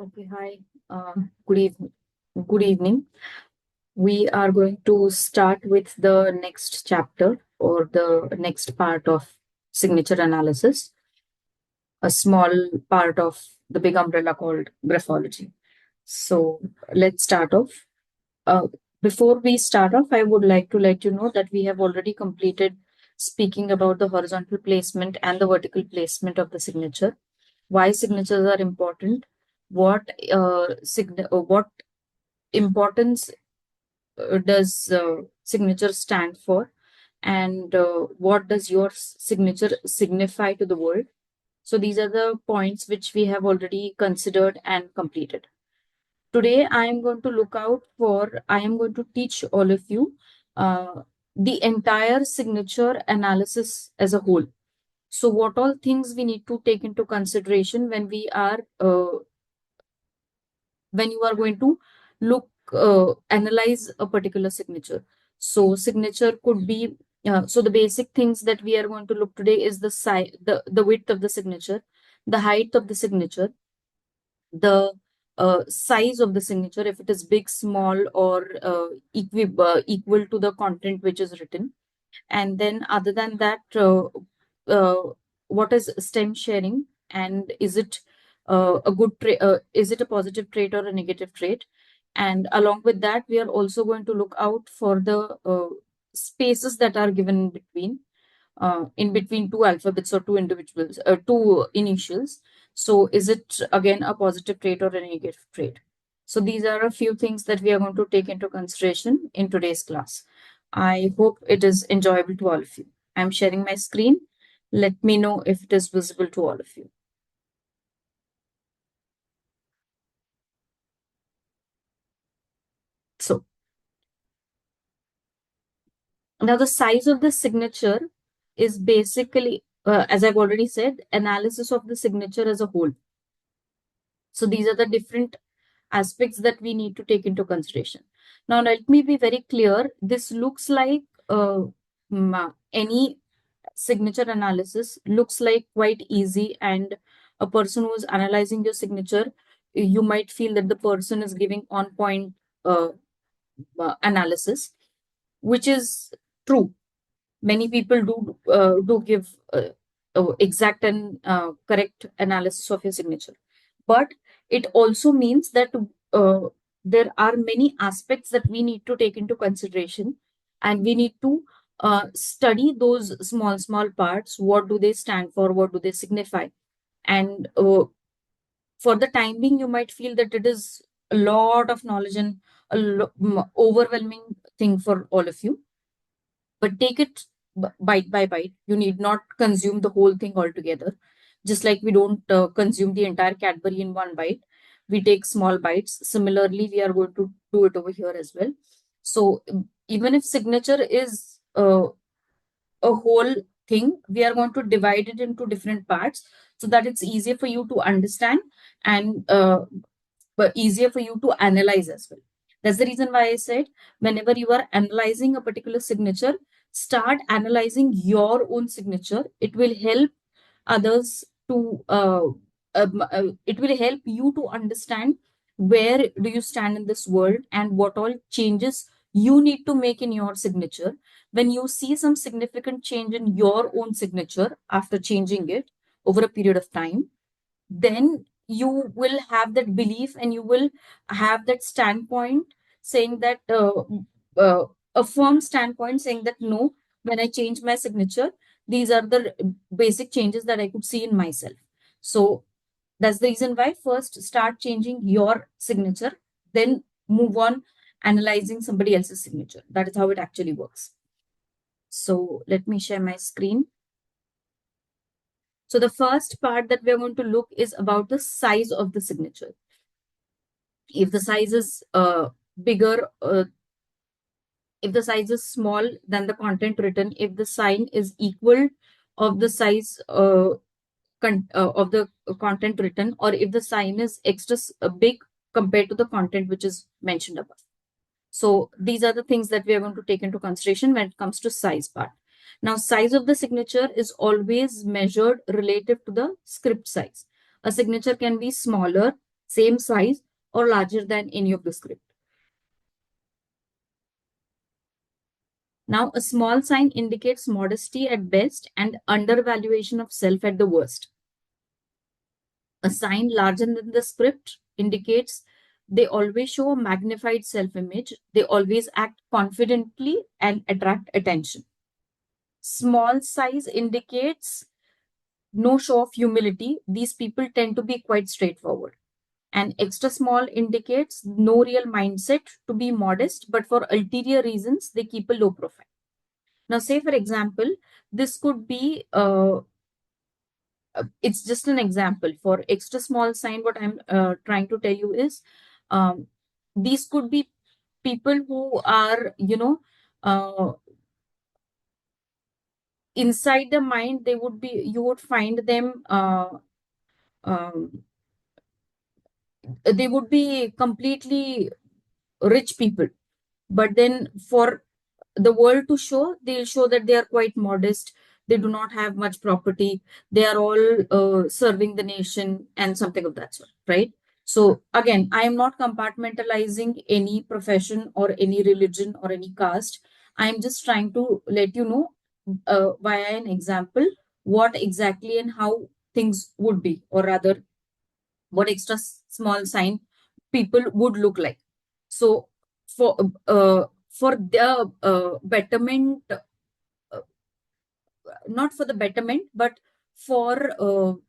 Okay, hi. Good evening. Good evening. We are going to start with the next chapter or the next part of signature analysis, a small part of the big umbrella called graphology. So let's start off. Uh, Before we start off, I would like to let you know that we have already completed speaking about the horizontal placement and the vertical placement of the signature, why signatures are important, what importance does signature stand for, and what does your signature signify to the world. So these are the points which we have already considered and completed. Today I am going to teach all of you the entire signature analysis as a whole. So what all things we need to take into consideration when you are going to analyze a particular signature. So signature could be so the basic things that we are going to look today is the size, the width of the signature, the height of the signature, the size of the signature, if it is big, small, or equal to the content which is written. And then other than that, what is stem sharing, and is it a positive trait or a negative trait? And along with that, we are also going to look out for the spaces that are given in between two alphabets or two initials. So is it again a positive trait or a negative trait? So these are a few things that we are going to take into consideration in today's class. I hope it is enjoyable to all of you. I'm sharing my screen. Let me know if it is visible to all of you. So now the size of the signature is basically, as I've already said, analysis of the signature as a whole. So these are the different aspects that we need to take into consideration. Now, let me be very clear. This looks like any signature analysis looks like quite easy, and a person who's analyzing your signature, you might feel that the person is giving on point uh, analysis, which is true. Many people do give exact and correct analysis of your signature, but it also means that there are many aspects that we need to take into consideration, and we need to study those small parts. What do they stand for? What do they signify? And for the time being, you might feel that it is a lot of knowledge and overwhelming thing for all of you, but take it bite by bite. You need not consume the whole thing altogether. Just like we don't consume the entire Cadbury in one bite, we take small bites. Similarly, we are going to do it over here as well. So even if signature is a whole thing, we are going to divide it into different parts so that it's easier for you to understand, and but easier for you to analyze as well. That's the reason why I said whenever you are analyzing a particular signature, start analyzing your own signature. It will help others to, it will help you to understand where do you stand in this world and what all changes you need to make in your signature. When you see some significant change in your own signature after changing it over a period of time, then you will have that belief and you will have that standpoint saying that uh, a firm standpoint saying that no, when I change my signature, these are the basic changes that I could see in myself. So that's the reason why first start changing your signature, then move on analyzing somebody else's signature. That is how it actually works. So let me share my screen. So the first part that we're going to look is about the size of the signature. If the size is bigger, if the size is small than the content written, if the sign is equal of the size of the content written, or if the sign is extra big compared to the content which is mentioned above. So these are the things that we are going to take into consideration when it comes to size part. Now, size of the signature is always measured relative to the script size. A signature can be smaller same size, or larger than any of the script. Now, a small sign indicates modesty at best and undervaluation of self at the worst. A sign larger than the script indicates they always show a magnified self image, they always act confidently and attract attention. Small size indicates no show of humility. These people tend to be quite straightforward. And extra small indicates no real mindset to be modest, but for ulterior reasons, they keep a low profile. Now, say for example, this could be it's just an example for extra small sign. What I'm trying to tell you is um, these could be people who are, inside the mind, they would be, you would find them, um, they would be completely rich people. But then for the world to show, they'll show that they are quite modest. They do not have much property. They are all serving the nation and something of that sort, right? So again, I am not compartmentalizing any profession or any religion or any caste. I am just trying to let you know via an example what exactly and how things would be, or rather, what extra small sign people would look like. So for for the betterment, not for the betterment, but for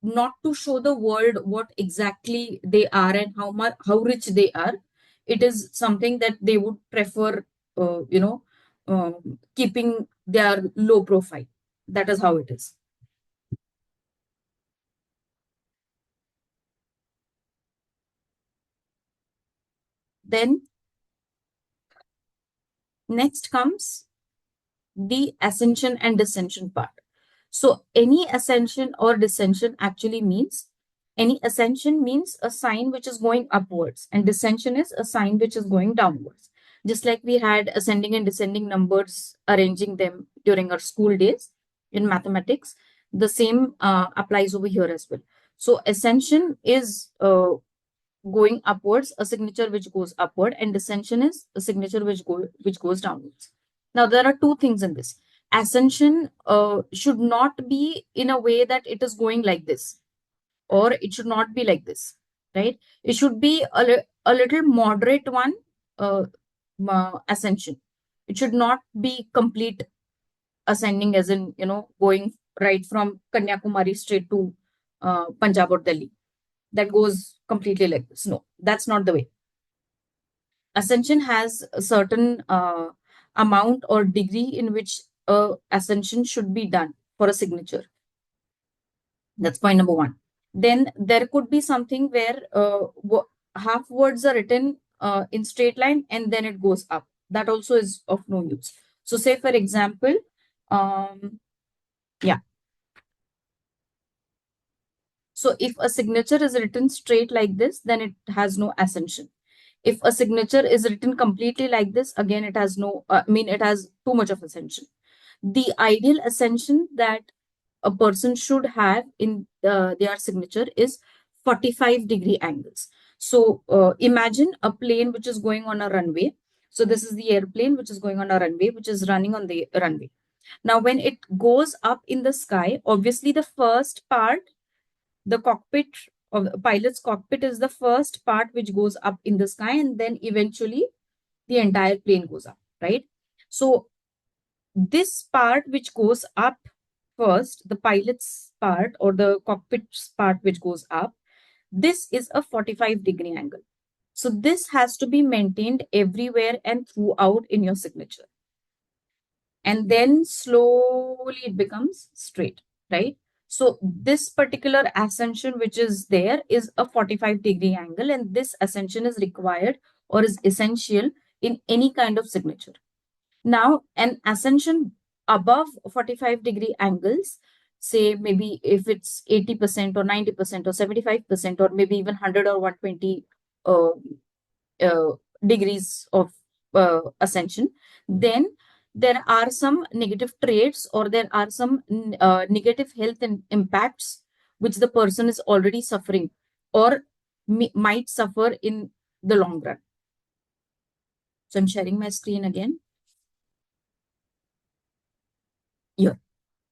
not to show the world what exactly they are and how much, how rich they are, it is something that they would prefer, keeping their low profile. That is how it is. Then next comes the ascension and descension part. So any ascension or descension actually means, any ascension means a sign which is going upwards, and descension is a sign which is going downwards. Just like we had ascending and descending numbers, arranging them during our school days in mathematics, the same applies over here as well. So ascension is going upwards, a signature which goes upward, and descension is a signature which goes downwards. Now there are two things in this. Ascension should not be in a way that it is going like this, or it should not be like this, right? It should be a little moderate one, uh, ascension. It should not be complete ascending, as in, going right from Kanyakumari straight to Punjab or Delhi. That goes completely like this. No, that's not the way. Ascension has a certain amount or degree in which ascension should be done for a signature. That's point number one. Then there could be something where half words are written in straight line and then it goes up. That also is of no use. So, say for example, yeah. So, if a signature is written straight like this, then it has no ascension. If a signature is written completely like this, again, it has no, it has too much of ascension. The ideal ascension that a person should have in their signature is 45-degree angles. So imagine a plane which is going on a runway. So this is the airplane which is going on a runway, which is running on the runway. Now, when it goes up in the sky, obviously the first part, the cockpit of the pilot's cockpit, is the first part which goes up in the sky, and then eventually the entire plane goes up, right? So this part which goes up first, the pilot's part or the cockpit's part which goes up, this is a 45-degree angle. So this has to be maintained everywhere and throughout in your signature. And then slowly it becomes straight, right? So this particular ascension which is there is a 45-degree angle, and this ascension is required or is essential in any kind of signature. Now, an ascension above 45-degree angles, say maybe if it's 80% or 90% or 75%, or maybe even 100 or 120 uh, uh, degrees of ascension, then there are some negative traits, or there are some negative health impacts which the person is already suffering or might suffer in the long run. So I'm sharing my screen again here.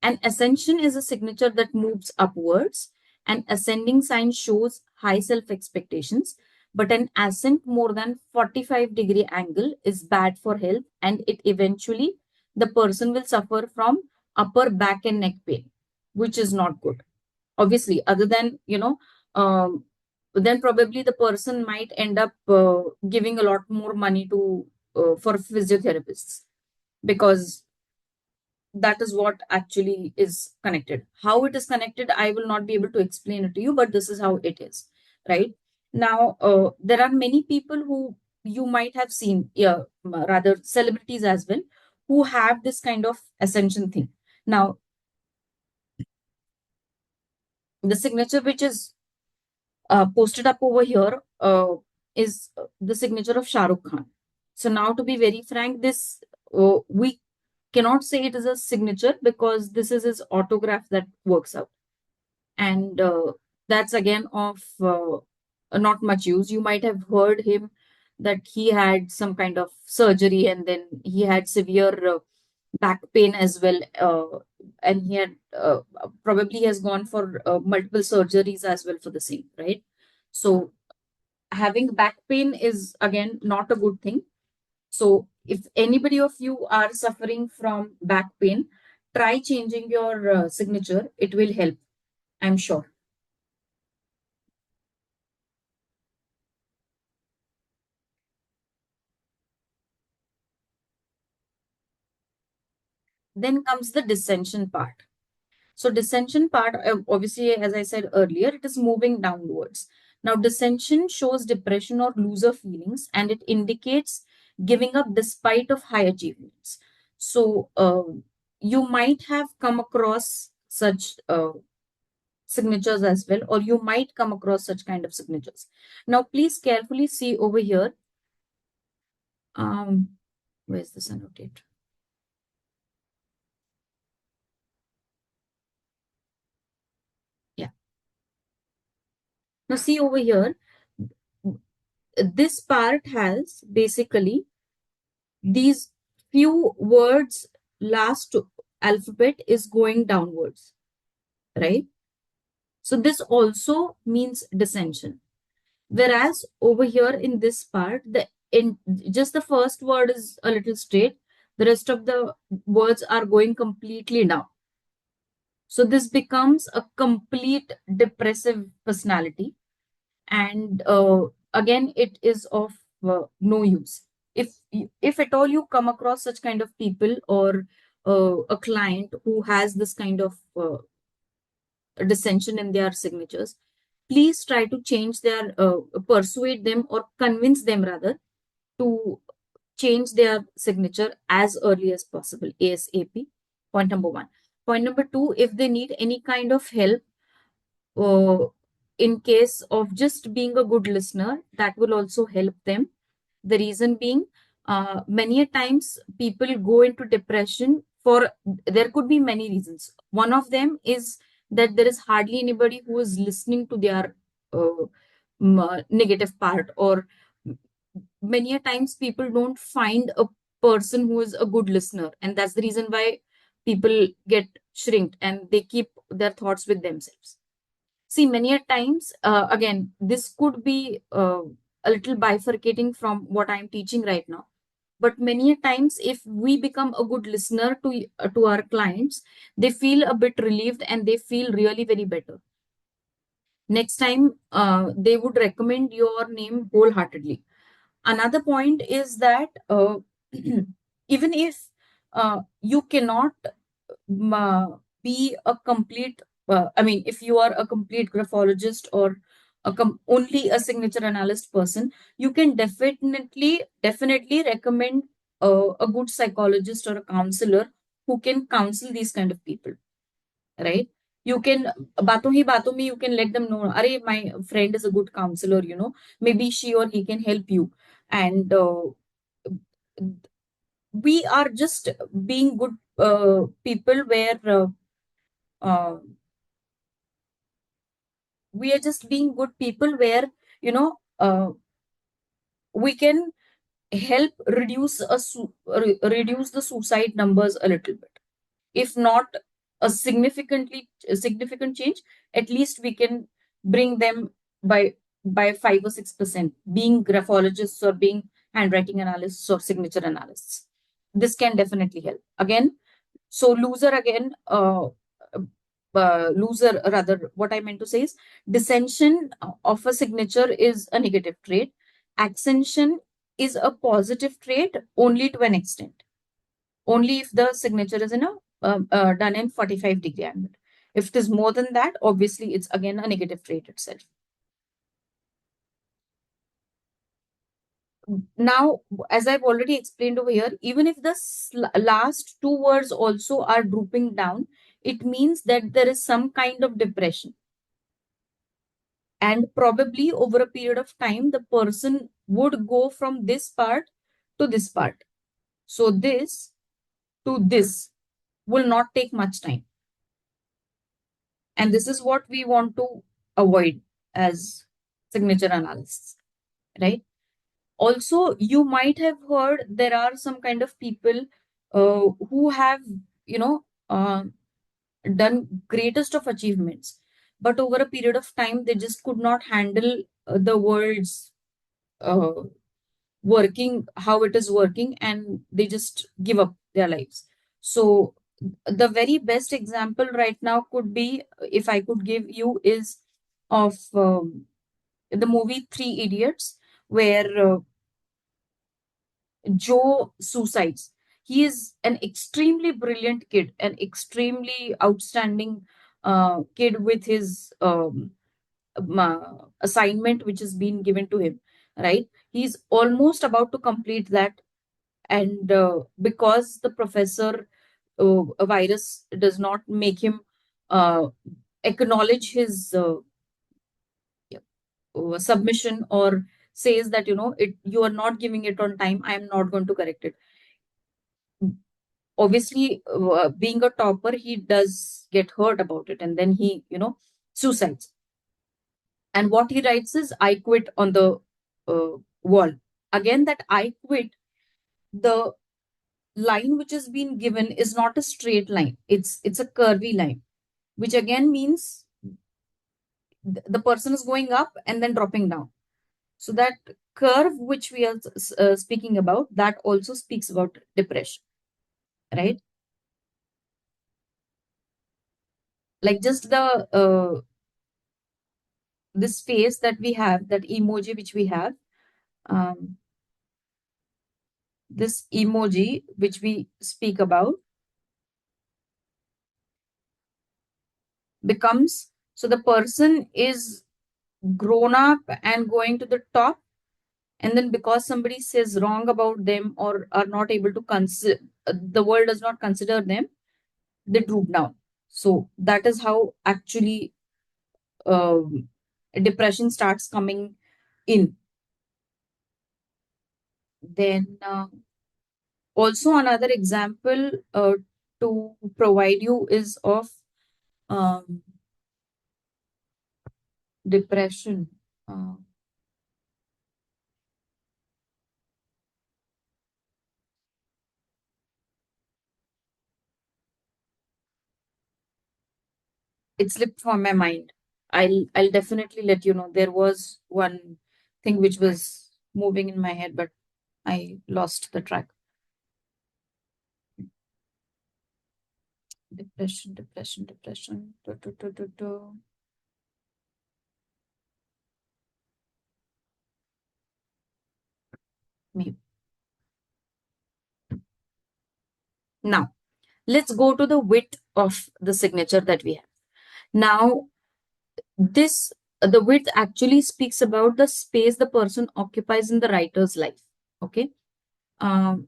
An ascension is a signature that moves upwards. An ascending sign shows high self expectations, but an ascent more than 45-degree angle is bad for health, and it eventually the person will suffer from upper back and neck pain, which is not good. Obviously, other than, um, then probably the person might end up giving a lot more money to for physiotherapists, because that is what actually is connected. How it is connected, I will not be able to explain it to you, but this is how it is, right? Now, there are many people who you might have seen, yeah, rather celebrities as well, who have this kind of ascension thing. Now, the signature which is posted up over here is the signature of Shah Rukh Khan. So now, to be very frank, this we cannot say it is a signature because this is his autograph that works out, and that's again of not much use. You might have heard him that he had some kind of surgery and then he had severe back pain as well, and he had probably has gone for multiple surgeries as well for the same, right? So having back pain is again not a good thing. So if anybody of you are suffering from back pain, try changing your signature. It will help, I'm sure. Then comes the dissension part. So dissension part, obviously, as I said earlier, it is moving downwards. Now, dissension shows depression or loser feelings, and it indicates giving up despite of high achievements. So you might have come across such signatures as well, or you might come across such kind of signatures. Now, please carefully see over here. Um, where's this annotate? Yeah. Now, see over here. This part has basically these few words, last alphabet is going downwards, right? So this also means dissension. Whereas over here in this part, the in just the first word is a little straight, the rest of the words are going completely down. So this becomes a complete depressive personality, and again it is of no use. If at all you come across such kind of people, or a client who has this kind of dissension in their signatures, please try to change their persuade them or convince them rather to change their signature as early as possible, ASAP. Point number one. Point number two, if they need any kind of help, uh, in case of just being a good listener, that will also help them. The reason being, many a times people go into depression for, there could be many reasons. One of them is that there is hardly anybody who is listening to their uh, negative part, or many a times people don't find a person who is a good listener, and that's the reason why people get shrinked and they keep their thoughts with themselves. See, many a times, again, this could be a little bifurcating from what I'm teaching right now. But many a times, if we become a good listener to our clients, they feel a bit relieved and they feel really very better. Next time, they would recommend your name wholeheartedly. Another point is that even if you cannot be a complete, I mean, if you are a complete graphologist or only a signature analyst person, you can definitely recommend a good psychologist or a counselor who can counsel these kind of people, right? You can, baton mein you can let them know, Are, my friend is a good counselor, maybe she or he can help you. And we are just being good people where uh, we are just being good people where, you know, we can help reduce the suicide numbers a little bit. If not a significant change, at least we can bring them by 5 or 6%, being graphologists or being handwriting analysts or signature analysts. This can definitely help. Again, so loser rather, what I meant to say is descension of a signature is a negative trait. Ascension is a positive trait only to an extent. Only if the signature is in a done in 45-degree angle. If it is more than that, obviously it's again a negative trait itself. Now, as I've already explained over here, even if the last two words also are drooping down, it means that there is some kind of depression. And probably over a period of time, the person would go from this part to this part. So this to this will not take much time. And this is what we want to avoid as signature analysts, right? Also, you might have heard there are some kind of people who have, you know, done greatest of achievements, but over a period of time, they just could not handle the world's uh, working, how it is working, and they just give up their lives. So the very best example right now could be, if I could give you, is of the movie Three Idiots, where Joe suicides. He is an extremely brilliant kid, an extremely outstanding kid with his assignment which has been given to him, right? He's almost about to complete that, and because the professor, a virus does not make him uh, acknowledge his submission, or says that, you know, it, you are not giving it on time, I am not going to correct it. Obviously, being a topper, he does get hurt about it, and then he, you know, suicides. And what he writes is, I quit on the wall. Again, that I quit, the line which has been given is not a straight line, it's a curvy line, which again means the person is going up and then dropping down. So that curve which we are speaking about, that also speaks about depression, right? Like just the this face that we have, that emoji which we have, um, this emoji which we speak about becomes, so the person is grown up and going to the top, and then because somebody says wrong about them or are not able to consider, the world does not consider them, they droop down. So that is how actually um, depression starts coming in. Then also another example to provide you is of um, depression. Uh, it slipped from my mind. I'll definitely let you know. There was one thing which was moving in my head, but I lost the track. Depression, depression, depression. Maybe. Now, let's go to the width of the signature that we have. Now, this the width actually speaks about the space the person occupies in the writer's life. Okay. Um,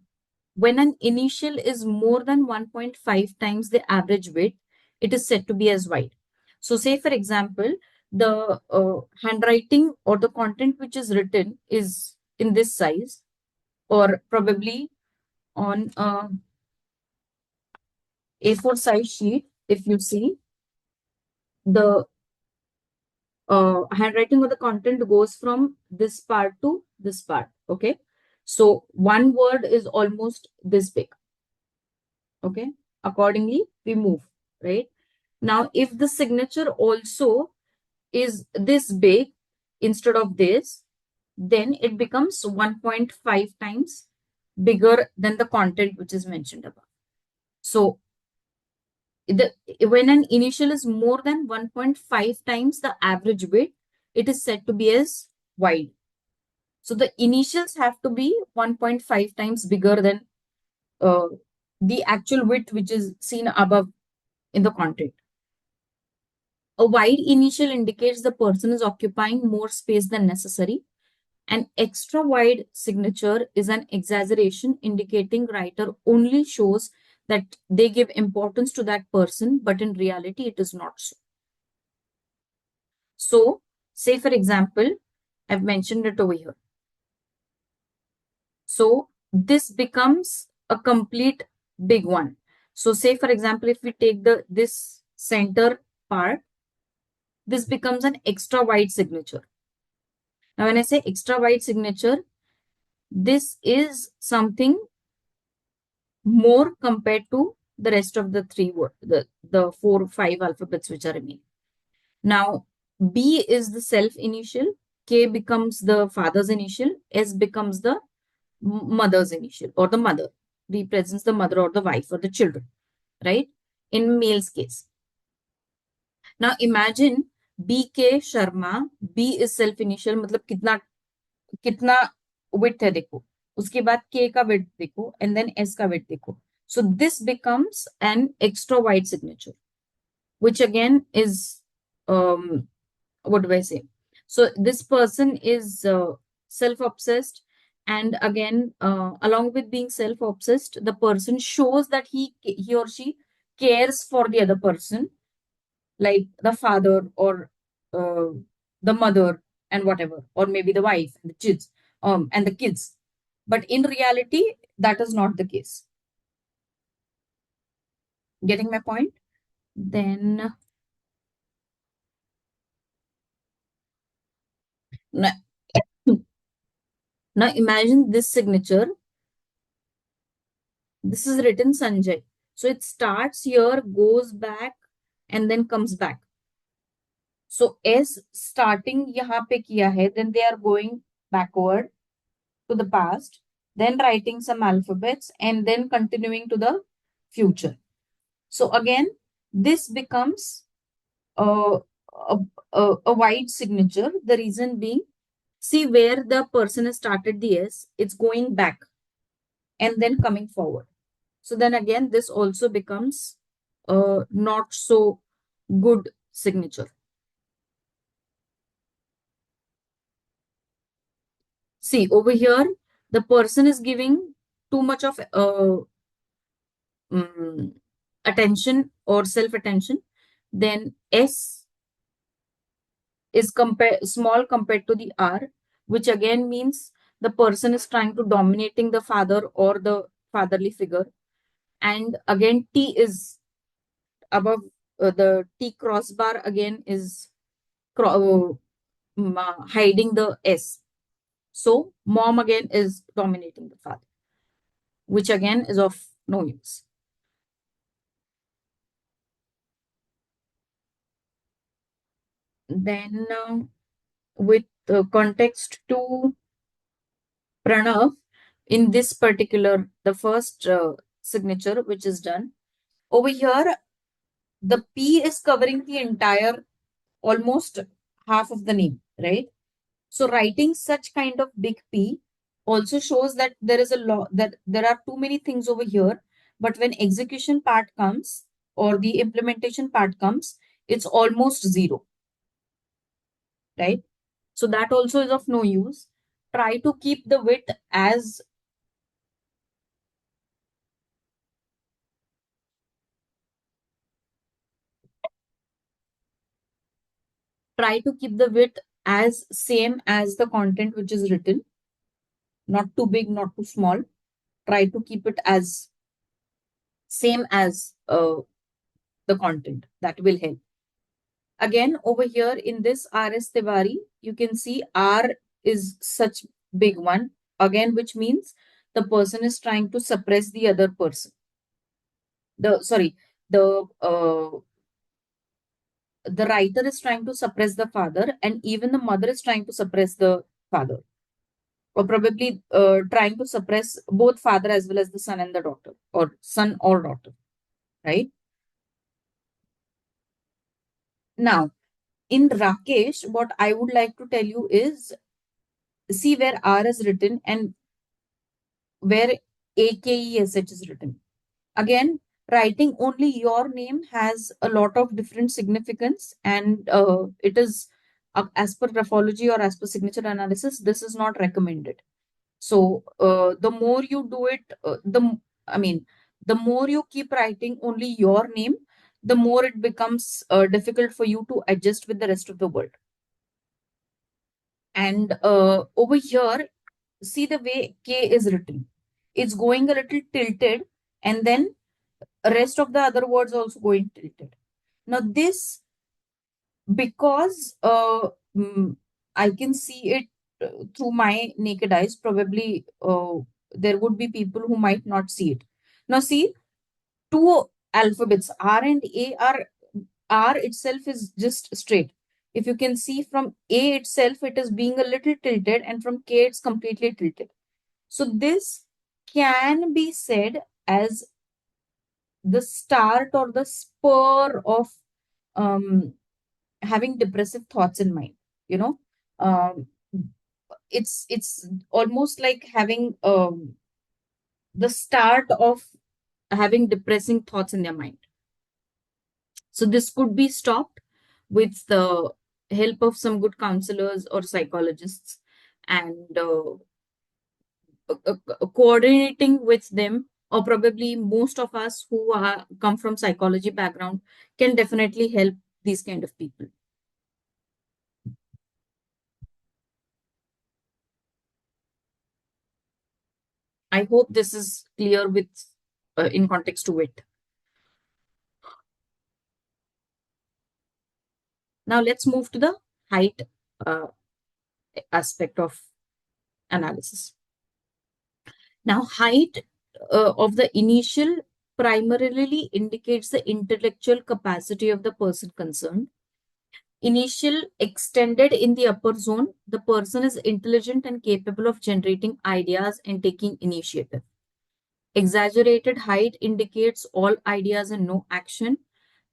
when an initial is more than 1.5 times the average width, it is said to be as wide. So, say for example, the handwriting or the content which is written is in this size, or probably on A4 size sheet. If you see, the handwriting of the content goes from this part to this part. Okay. So one word is almost this big. Okay. Accordingly, we move, right? Now, if the signature also is this big instead of this, then it becomes 1.5 times bigger than the content which is mentioned above. So the when an initial is more than 1.5 times the average width, it is said to be as wide. So the initials have to be 1.5 times bigger than uh, the actual width which is seen above in the content. A wide initial indicates the person is occupying more space than necessary. An extra wide signature is an exaggeration indicating writer only shows that they give importance to that person, but in reality, it is not so. So, say for example, I've mentioned it over here. So, this becomes a complete big one. So, say for example, if we take this center part, this becomes an extra wide signature. Now, when I say extra wide signature, this is something more compared to the rest of the the 4 or 5 alphabets which are remaining. Now, B is the self initial, K becomes the father's initial, S becomes the mother's initial, or the mother represents the mother or the wife or the children, right? In male's case. Now imagine BK Sharma, B is self initial, मतलब कितना कितना width है देखो, उसके बाद K का width देखो, and then S का width देखो. So this becomes an extra wide signature, which again is what do I say? So this person is self-obsessed, and again, along with being self-obsessed, the person shows that he or she cares for the other person, like the father or uh, the mother and whatever, or maybe the wife and the kids, and the kids. But in reality, that is not the case. Getting my point? Then now, now imagine this signature. This is written Sanjay. So it starts here, goes back, and then comes back. So S starting यहाँ पे किया है, then they are going backward to the past, then writing some alphabets, and then continuing to the future. So again, this becomes a, a wide signature. The reason being, see where the person has started the S, it's going back and then coming forward. So then again, this also becomes a not so good signature. See over here, the person is giving too much of mm, attention or self attention. Then S is small compared to the R, which again means the person is trying to dominating the father or the fatherly figure. And again, T is above the T crossbar again is hiding the S. So mom again is dominating the father, which again is of no use. Then with context to Pranav, in this particular, the first signature which is done, over here, the P is covering the entire, almost half of the name, right? So writing such kind of big P also shows that there is a lot, that there are too many things over here, but when execution part comes or the implementation part comes, it's almost zero, right? So that also is of no use. Try to keep the width as try to keep the width as same as the content which is written, not too big, not too small. Try to keep it as same as the content. That will help. Again, over here in this RS Tiwari, you can see R is such big one. Again, which means the person is trying to suppress the other person. The writer is trying to suppress the father, and even the mother is trying to suppress the father, or probably trying to suppress both father as well as the son and the daughter, or son or daughter, right? Now, in Rakesh, what I would like to tell you is, see where R is written and where AKESH is written. Again, writing only your name has a lot of different significance, and it is, as per graphology or as per signature analysis, this is not recommended. So the more you do it, I mean, the more you keep writing only your name, the more it becomes difficult for you to adjust with the rest of the world. And over here, see the way K is written. It's going a little tilted, and then rest of the other words also going tilted. Now this, because I can see it through my naked eyes, probably there would be people who might not see it. Now see, two alphabets R and A are, R itself is just straight. If you can see from A itself, it is being a little tilted, and from K it's completely tilted. So this can be said as the start or the spur of um, having depressive thoughts in mind. You know, um, it's almost like having the start of having depressing thoughts in their mind. So this could be stopped with the help of some good counselors or psychologists, and coordinating with them, or probably most of us who come from psychology background can definitely help these kind of people. I hope this is clear with in context to it. Now let's move to the height uh, aspect of analysis. Now, height of the initial primarily indicates the intellectual capacity of the person concerned. Initial extended in the upper zone, the person is intelligent and capable of generating ideas and taking initiative. Exaggerated height indicates all ideas and no action,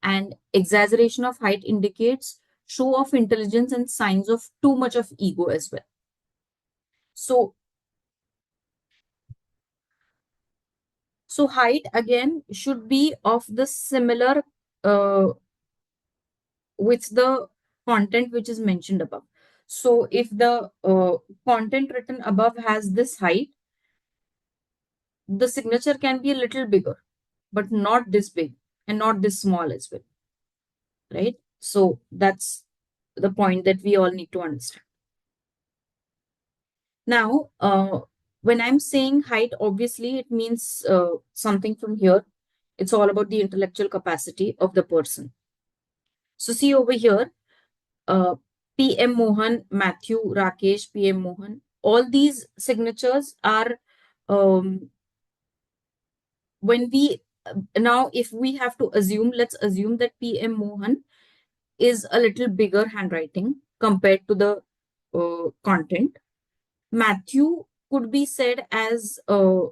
and exaggeration of height indicates show of intelligence and signs of too much of ego as well. So, so height again should be of the similar uh, with the content which is mentioned above. So if the content written above has this height, the signature can be a little bigger, but not this big and not this small as well, right? So that's the point that we all need to understand. Now, when I'm saying height, obviously it means something from here. It's all about the intellectual capacity of the person. So see over here, uh, PM Mohan, Matthew, Rakesh, PM Mohan, all these signatures are um, when we now, if we have to assume, let's assume that PM Mohan is a little bigger handwriting compared to the content. Matthew could be said as a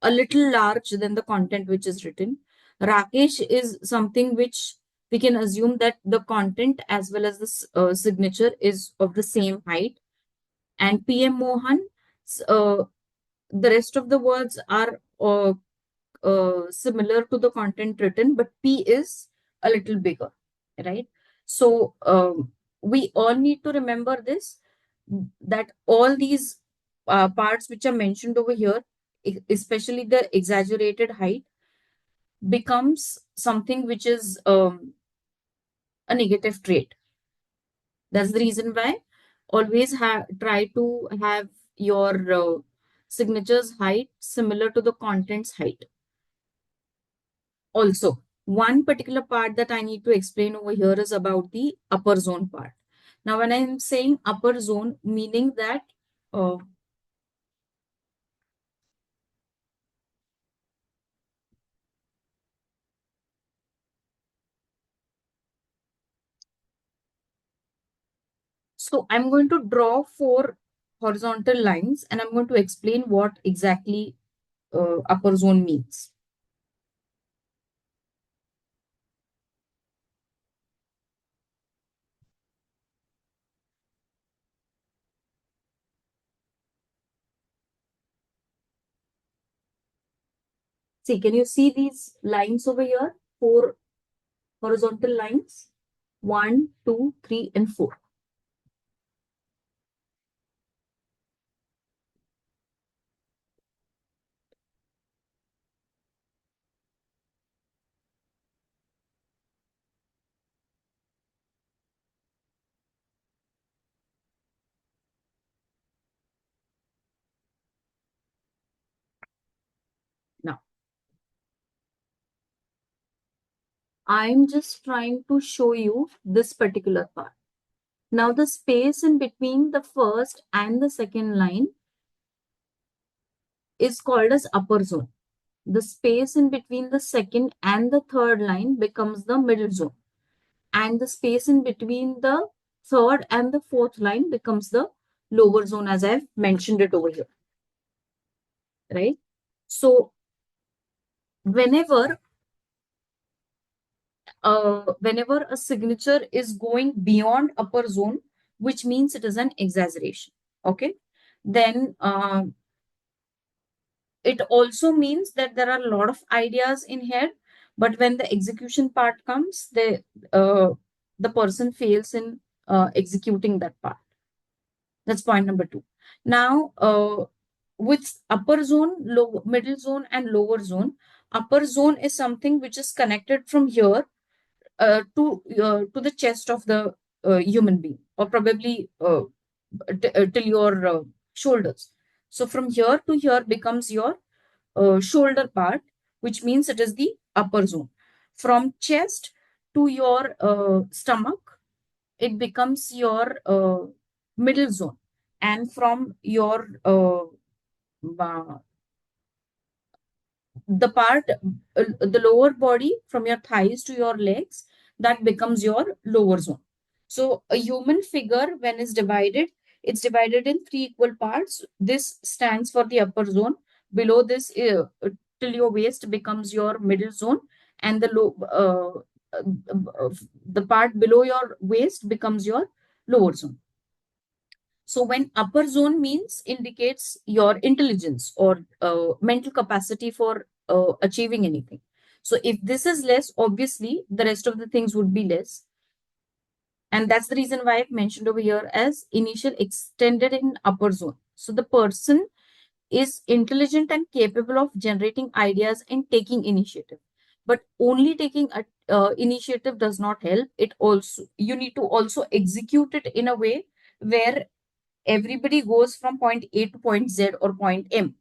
little large than the content which is written. Rakesh is something which we can assume that the content as well as the signature is of the same height. And PM Mohan, uh, the rest of the words are similar to the content written, but P is a little bigger, right? So we all need to remember this, that all these parts which are mentioned over here, especially the exaggerated height, becomes something which is a negative trait. That's the reason why always try to have your signatures height similar to the contents height. Also, One particular part that I need to explain over here is about the upper zone part. Now, when I'm saying upper zone, meaning that uh, so I'm going to draw four horizontal lines and I'm going to explain what exactly upper zone means. See, can you see these lines over here? Four horizontal lines. One, two, three, and four. Now, I'm just trying to show you this particular part. Now, the space in between the first and the second line is called as upper zone. The space in between the second and the third line becomes the middle zone. And the space in between the third and the fourth line becomes the lower zone, as I've mentioned it over here, right? So, whenever whenever a signature is going beyond upper zone, which means it is an exaggeration, okay? Then it also means that there are a lot of ideas in here, but when the execution part comes, the person fails in executing that part. That's point number two. Now, with upper zone, low, middle zone, and lower zone, upper zone is something which is connected from here to the chest of the human being, or probably till your shoulders. So from here to here becomes your shoulder part, which means it is the upper zone. From chest to your stomach, it becomes your middle zone, and from your the part the lower body from your thighs to your legs, that becomes your lower zone. So a human figure, when it's divided, it's divided in three equal parts. This stands for the upper zone. Below this, till your waist becomes your middle zone, and the part below your waist becomes your lower zone. So when upper zone means indicates your intelligence or mental capacity for achieving anything. So if this is less, obviously the rest of the things would be less. And that's the reason why I've mentioned over here as initial extended in upper zone. So the person is intelligent and capable of generating ideas and taking initiative. But only taking a, initiative does not help. It also, you need to also execute it in a way where everybody goes from point A to point Z or point M,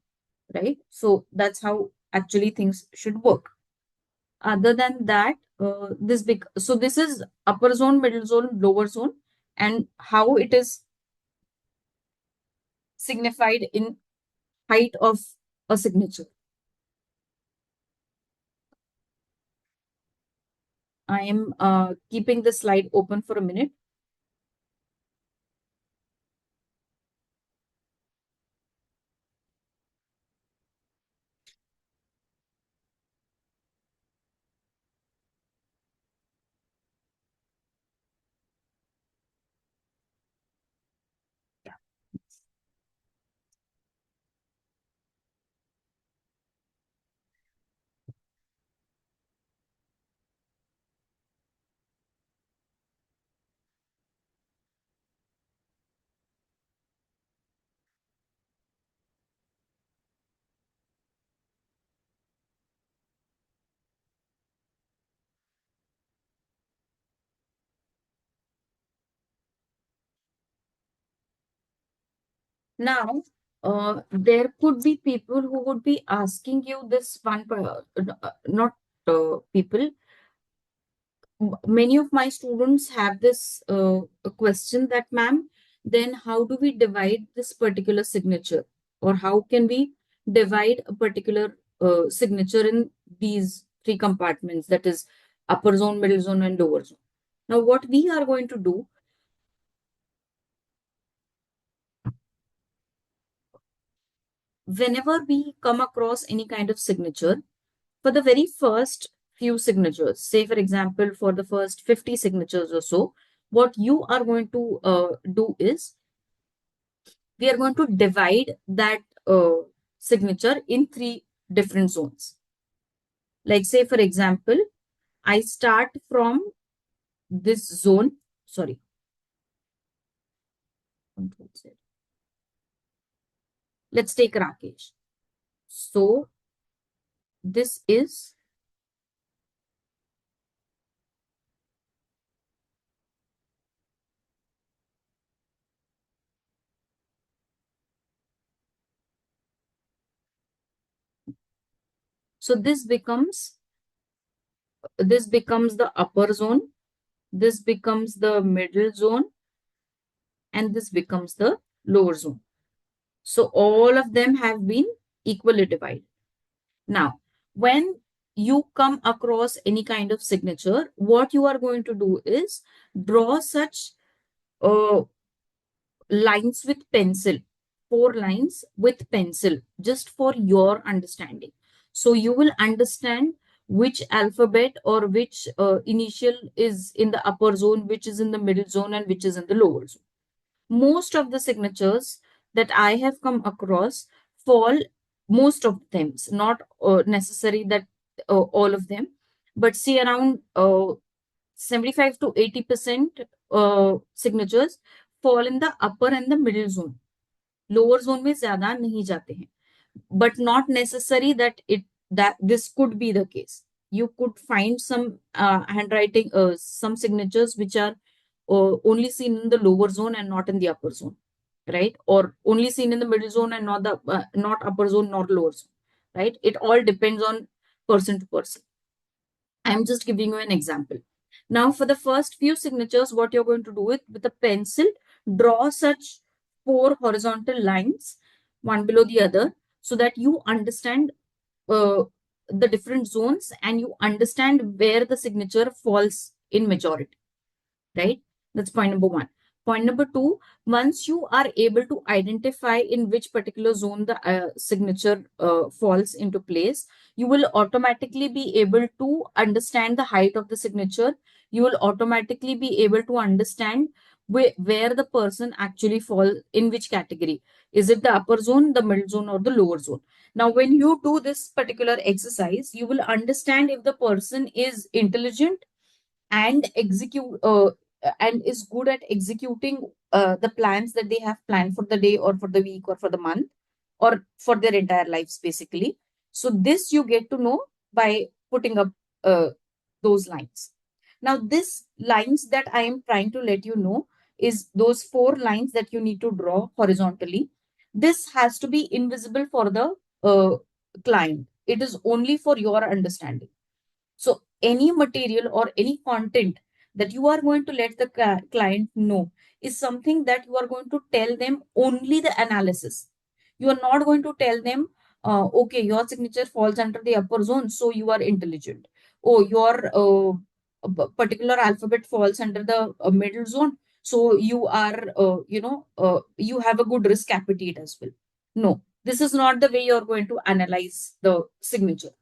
right? So that's how actually things should work. Other than that, so this is upper zone, middle zone, lower zone, and how it is signified in height of a signature. I am keeping the slide open for a minute. Now, there could be people who would be asking you this one, not people. many of my students have this question that, ma'am, then how do we divide this particular signature, or how can we divide a particular signature in these three compartments, that is upper zone, middle zone, and lower zone? Now what we are going to do, whenever we come across any kind of signature, for the very first few signatures, say for example, for the first 50 signatures or so, what you are going to do is we are going to divide that signature in three different zones. Like, say, for example, I start from this zone. Sorry. Control Z. Let's take Rakesh. So, this is, so this becomes the upper zone, this becomes the middle zone, and this becomes the lower zone. So all of them have been equally divided. Now, when you come across any kind of signature, what you are going to do is draw such uh, lines with pencil, 4 lines with pencil, just for your understanding. So you will understand which alphabet or which initial is in the upper zone, which is in the middle zone, and which is in the lower zone. Most of the signatures that I have come across fall, most of them, not necessary that all of them, but see around 75 to 80% signatures fall in the upper and the middle zone. Lower zone में ज्यादा नहीं जाते हैं, but not necessary that this could be the case. You could find some handwriting, some signatures which are only seen in the lower zone and not in the upper zone, right? Or only seen in the middle zone and not upper zone, not lower zone, right? It all depends on person to person. I'm just giving you an example. Now, for the first few signatures, what you're going to do with a pencil, draw such 4 horizontal lines, one below the other, so that you understand uh, the different zones and you understand where the signature falls in majority, right? That's point number one. Point number two, once you are able to identify in which particular zone the signature falls into place, you will automatically be able to understand the height of the signature. You will automatically be able to understand where the person actually fall in which category. Is it the upper zone, the middle zone, or the lower zone? Now, when you do this particular exercise, you will understand if the person is intelligent and execute and is good at executing the plans that they have planned for the day or for the week or for the month or for their entire lives, basically. So this you get to know by putting up those lines. Now, this lines that I am trying to let you know is those 4 lines that you need to draw horizontally. This has to be invisible for the client. It is only for your understanding. So any material or any content that you are going to let the client know is something that you are going to tell them only the analysis. You are not going to tell them, okay, your signature falls under the upper zone, so you are intelligent. Oh, your particular alphabet falls under the middle zone, so you are, you have a good risk appetite as well. No, this is not the way you're going to analyze the signature.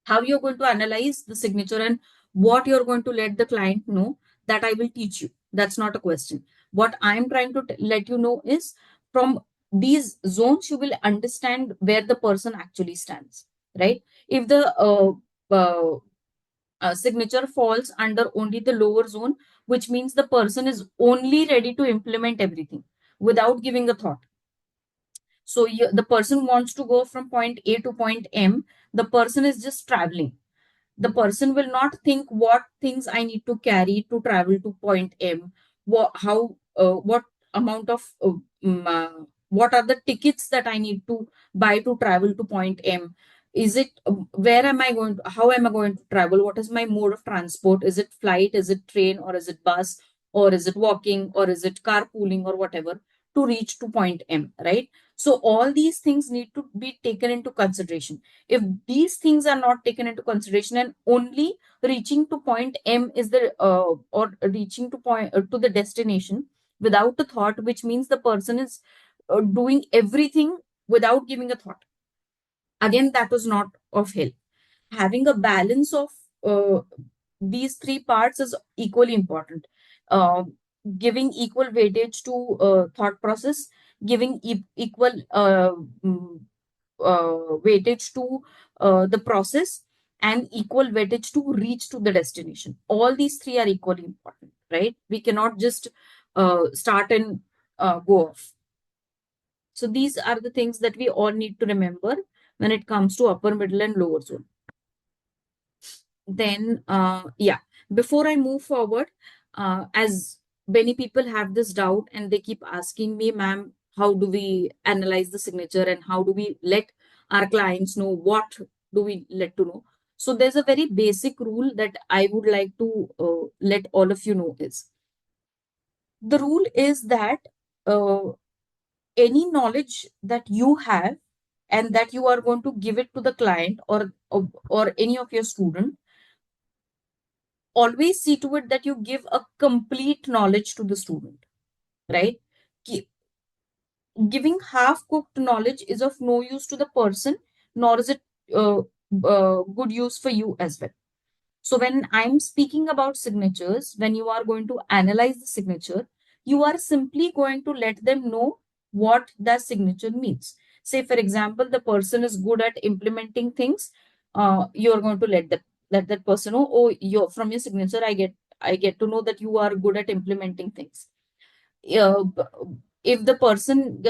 How you're going to analyze the signature and what you're going to let the client know, that I will teach you. That's not a question. What I'm trying to let you know is, from these zones you will understand where the person actually stands, right? If the uh, signature falls under only the lower zone, which means the person is only ready to implement everything without giving a thought. So the person wants to go from point A to point M. The person is just traveling. The person will not think what things I need to carry to travel to point M, what amount of, what are the tickets that I need to buy to travel to point M. is it where am I going to, how am I going to travel, what is my mode of transport, is it flight, is it train, or is it bus, or is it walking, or is it carpooling, or whatever, to reach to point M, right? So all these things need to be taken into consideration. If these things are not taken into consideration, and only reaching to point M is the or reaching to point to the destination without a thought, which means the person is doing everything without giving a thought, again that was not of help. Having a balance of uh, these three parts is equally important. uh, Giving equal weightage to thought process, giving equal mm, weightage to the process, and equal weightage to reach to the destination. All these three are equally important, right? We cannot just start and go off. So these are the things that we all need to remember when it comes to upper, middle, and lower zone. Then, yeah, before I move forward, as many people have this doubt and they keep asking me, ma'am, how do we analyze the signature and how do we let our clients know, what do we let to know? So there's a very basic rule that I would like to let all of you know is, the rule is that uh, any knowledge that you have and that you are going to give it to the client, or any of your student, always see to it that you give a complete knowledge to the student, right? Gi- Giving half cooked knowledge is of no use to the person, nor is it uh, good use for you as well. So when I'm speaking about signatures, when you are going to analyze the signature, you are simply going to let them know what the signature means. Say, for example, the person is good at implementing things. You're going to let that person know, oh, from your signature, I get to know that you are good at implementing things. uh, if the person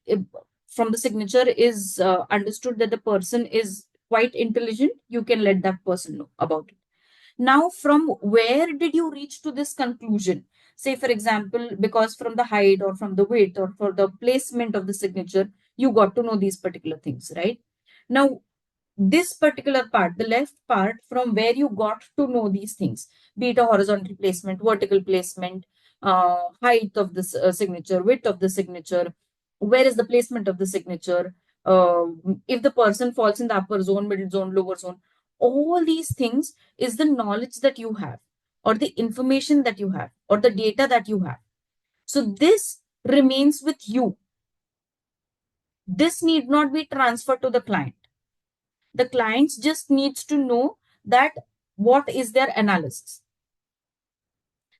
if from the signature is understood that the person is quite intelligent, you can let that person know about it. Now, from where did you reach to this conclusion? Say, for example, because from the height or from the width or for the placement of the signature, you got to know these particular things, right? Now, this particular part, the left part, from where you got to know these things, be it a horizontal placement, vertical placement, height of the signature, width of the signature, where is the placement of the signature, uh, if the person falls in the upper zone, middle zone, lower zone, all these things is the knowledge that you have, or the information that you have, or the data that you have. So this remains with you. This need not be transferred to the client. The clients just needs to know that what is their analysis.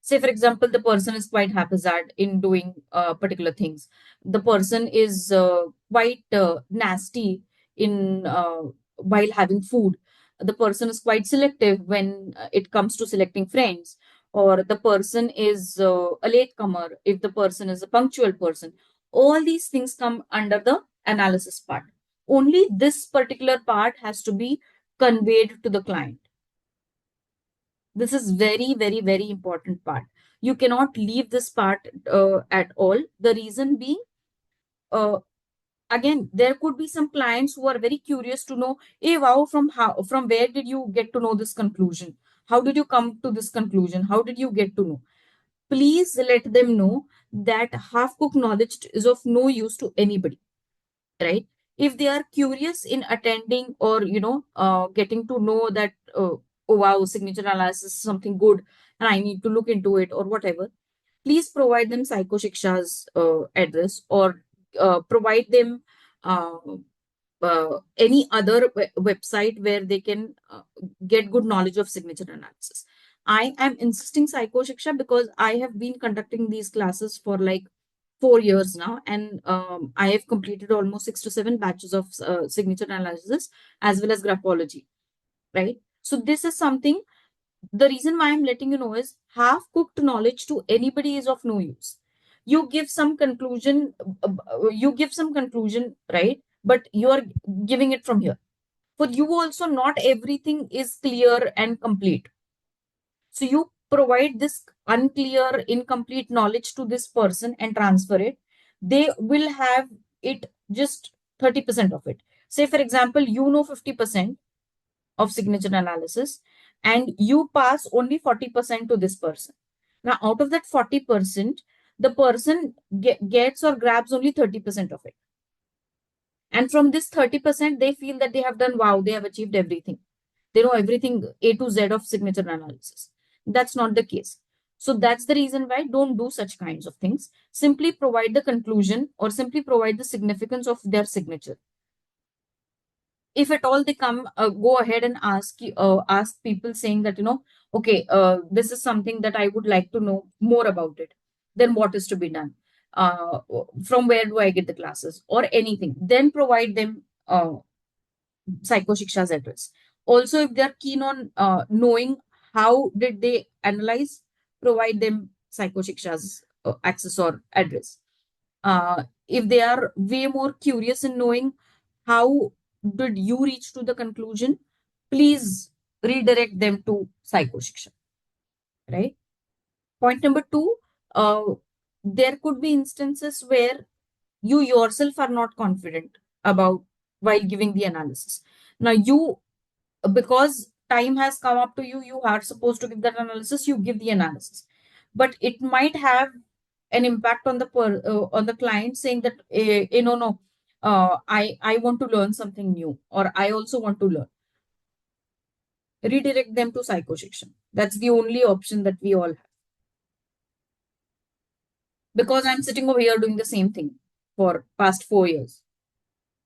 Say, for example, the person is quite haphazard in doing particular things. The person is quite nasty in while having food. The person is quite selective when it comes to selecting friends, or the person is a latecomer if the person is a punctual person. All these things come under the analysis part. Only this particular part has to be conveyed to the client. This is very, very, very important part. You cannot leave this part at all. The reason being, uh, again, there could be some clients who are very curious to know, hey, wow, from where did you get to know this conclusion? How did you come to this conclusion? How did you get to know? Please let them know that half-cooked knowledge is of no use to anybody, right? If they are curious in attending, or getting to know that, oh wow, signature analysis is something good and I need to look into it, or whatever, please provide them Psychoshiksha's address, or provide them uh, any other website where they can get good knowledge of signature analysis. I am insisting Psychoshiksha because I have been conducting these classes for like 4 years now, and I have completed almost 6 to 7 batches of signature analysis as well as graphology, right? So this is something. The reason why I'm letting you know is, half cooked knowledge to anybody is of no use. You give some conclusion, right? But you are giving it from here. For you also, not everything is clear and complete. So you provide this unclear, incomplete knowledge to this person and transfer it. They will have it just 30% of it. Say, for example, you know 50% of signature analysis and you pass only 40% to this person. Now, out of that 40%, the person gets or grabs only 30% of it. And from this 30%, they feel that they have done wow, they have achieved everything. They know everything A to Z of signature analysis. That's not the case. So that's the reason why don't do such kinds of things. Simply provide the conclusion or simply provide the significance of their signature. If at all they come, go ahead and ask people saying that, okay, this is something that I would like to know more about it. Then what is to be done? Uh, from where do I get the classes or anything? Then provide them Psychoshiksha's address. Also, if they're keen on knowing how did they analyze, provide them Psychoshiksha's access or address. If they are way more curious in knowing how did you reach to the conclusion, please redirect them to Psychoshiksha, right? Point number two, uh, there could be instances where you yourself are not confident about while giving the analysis. Now, you because time has come up to you, you are supposed to give that analysis, you give the analysis, but it might have an impact on on the client saying that no no I want to learn something new or I also want to learn. Redirect them to psychoshikshan. That's the only option that we all have, because I'm sitting over here doing the same thing for past 4 years,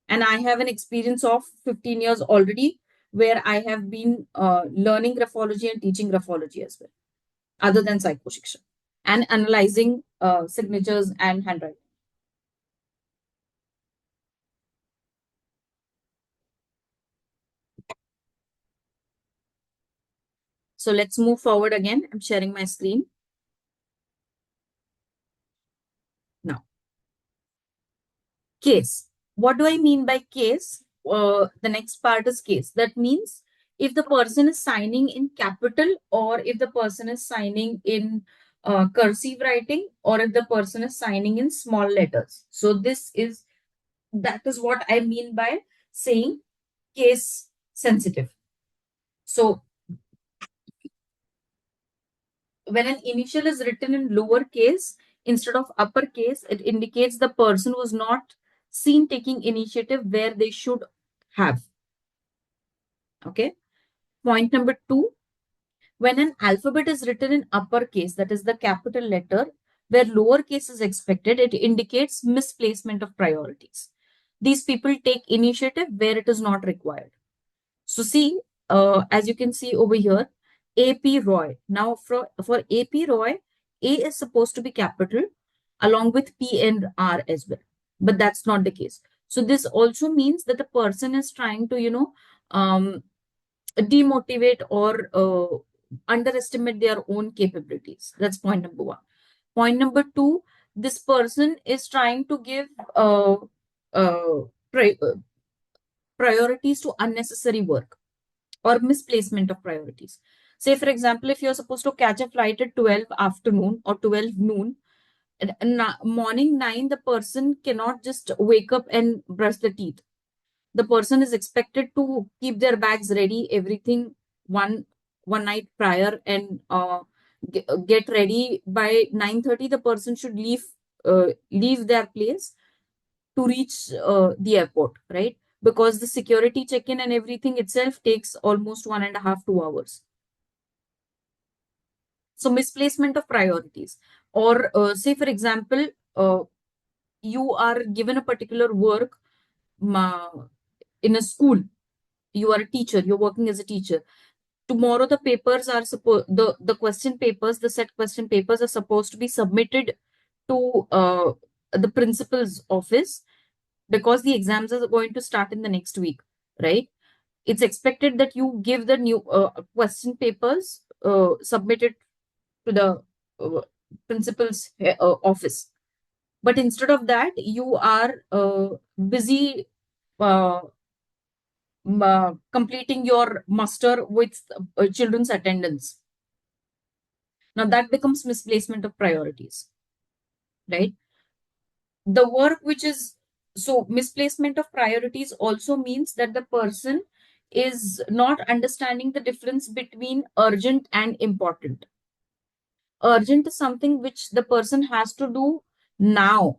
and I have an experience of 15 years already where I have been learning graphology and teaching graphology as well, other than psychoshiksha, and analyzing signatures and handwriting. So let's move forward again. I'm sharing my screen now. Case. What do I mean by case? The next part is case. That means if the person is signing in capital or if the person is signing in cursive writing or if the person is signing in small letters. So that is what I mean by saying case sensitive. So when an initial is written in lower case instead of uppercase, it indicates the person was not seen taking initiative where they should have. Okay. Point number two, when an alphabet is written in uppercase, that is the capital letter, where lowercase is expected, it indicates misplacement of priorities. These people take initiative where it is not required. So see, as you can see over here, AP Roy. Now for AP Roy, A is supposed to be capital along with P and R as well. But that's not the case. So this also means that the person is trying to, demotivate or underestimate their own capabilities. That's point number one. Point number two, this person is trying to give uh, pri- uh, priorities to unnecessary work or misplacement of priorities. Say, for example, if you're supposed to catch a flight at 12 afternoon or 12 noon, morning 9, the person cannot just wake up and brush the teeth. The person is expected to keep their bags ready, everything one night prior, and get ready by 9:30. The person should leave their place to reach the airport, right? Because the security check-in and everything itself takes almost 1.5, 2 hours. So misplacement of priorities, or say for example, you are given a particular work in a school. You are a teacher. You're working as a teacher. Tomorrow, the papers are supposed the question papers, the set question papers are supposed to be submitted to the principal's office because the exams are going to start in the next week, right? It's expected that you give the new question papers submitted to the principal's office. But instead of that, you are busy uh, completing your muster with children's attendance. Now that becomes misplacement of priorities, right? The work which is So misplacement of priorities also means that the person is not understanding the difference between urgent and important. Urgent is something which the person has to do now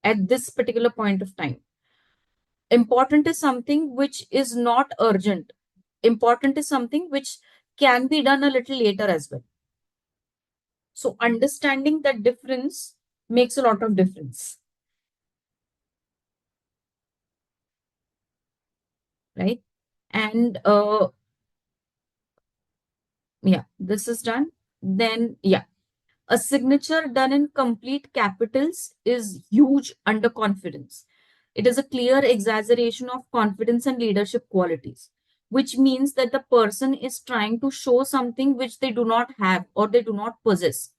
at this particular point of time. Important is something which is not urgent. Important is something which can be done a little later as well. So understanding that difference makes a lot of difference, right? And yeah, this is done. Then yeah, a signature done in complete capitals is huge underconfidence. It is a clear exaggeration of confidence and leadership qualities, which means that the person is trying to show something which they do not have or they do not possess,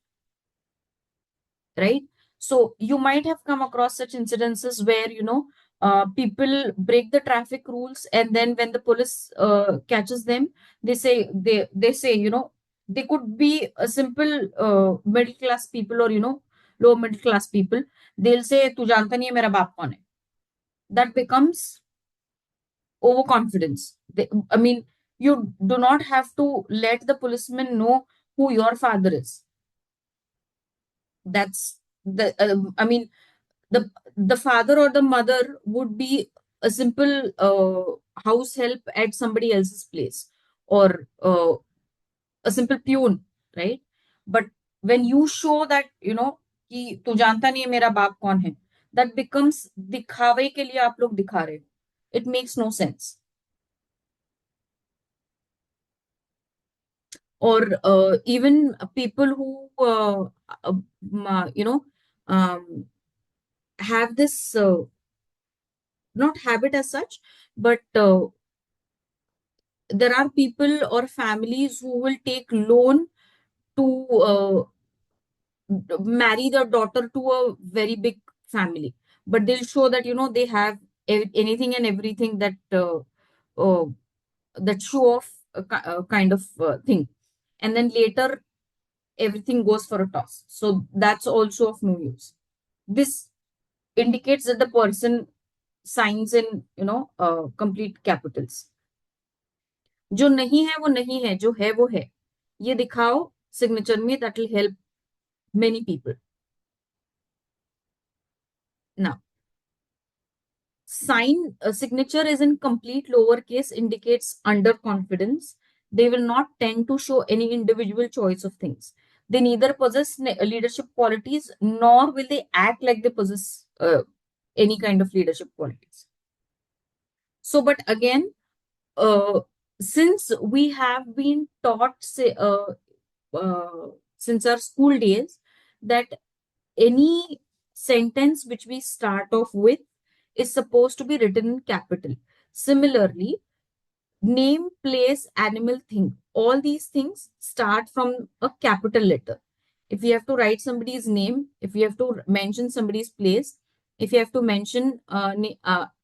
right? So you might have come across such incidences where, people break the traffic rules, and then when the police catches them, they say, they could be a simple middle class people, or low middle class people. They'll say, "तू जानता नहीं है मेरा बाप कौन है." That becomes overconfidence. I mean, you do not have to let the policeman know who your father is. That's the I mean, the father or the mother would be a simple house help at somebody else's place, or a simple peon, right? But when you show that, कि तू जानता नहीं है मेरा बाप कौन है, that becomes दिखावे के लिए आप लोग दिखा रहे हो. It makes no sense. Or even people who uh, you know um, have this not habit as such, but there are people or families who will take loan to marry their daughter to a very big family, but they'll show that, they have anything and everything, uh, that show off kind of thing, and then later everything goes for a toss. So that's also of no use. This indicates that the person signs in, complete capitals. जो नहीं है वो नहीं है, जो है वो है, ये दिखाओ सिग्नेचर में. That will help many people. Now, sign a signature is in complete lowercase indicates underconfidence. They will not tend to show any individual choice of things. They neither possess leadership qualities, nor will they act like they possess any kind of leadership qualities. So, but again, uh, since we have been taught, say, since our school days, that any sentence which we start off with is supposed to be written in capital. Similarly, name, place, animal, thing. All these things start from a capital letter. If you have to write somebody's name, if you have to mention somebody's place, if you have to mention an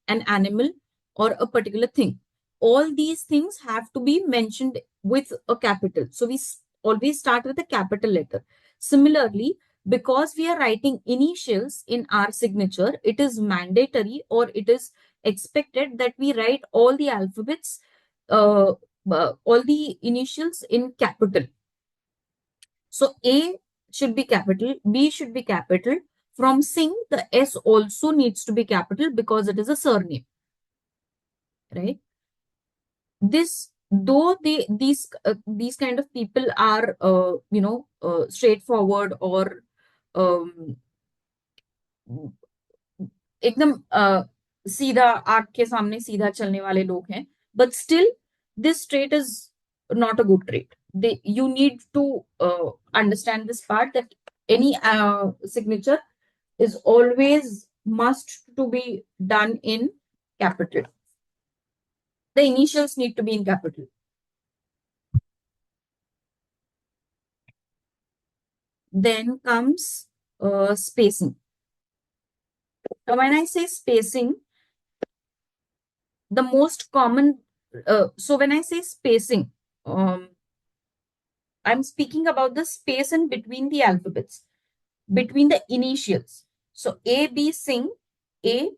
animal or a particular thing, all these things have to be mentioned with a capital. So we always start with a capital letter. Similarly, because we are writing initials in our signature, it is mandatory, or it is expected that we write all the alphabets, uh, all the initials in capital. So A should be capital, B should be capital. From Singh, the S also needs to be capital because it is a surname, right? This, though these kind of people are straightforward, or um, एकदम सीधा आग के सामने सीधा चलने वाले लोग हैं, but still this trait is not a good trait. You need to understand this part, that any signature is always must to be done in capital. The initials need to be in capital. Then comes spacing. Now, when I say spacing, the most common, so when I say spacing, um, I'm speaking about the space in between the alphabets, between the initials. So A, B, Sing, A,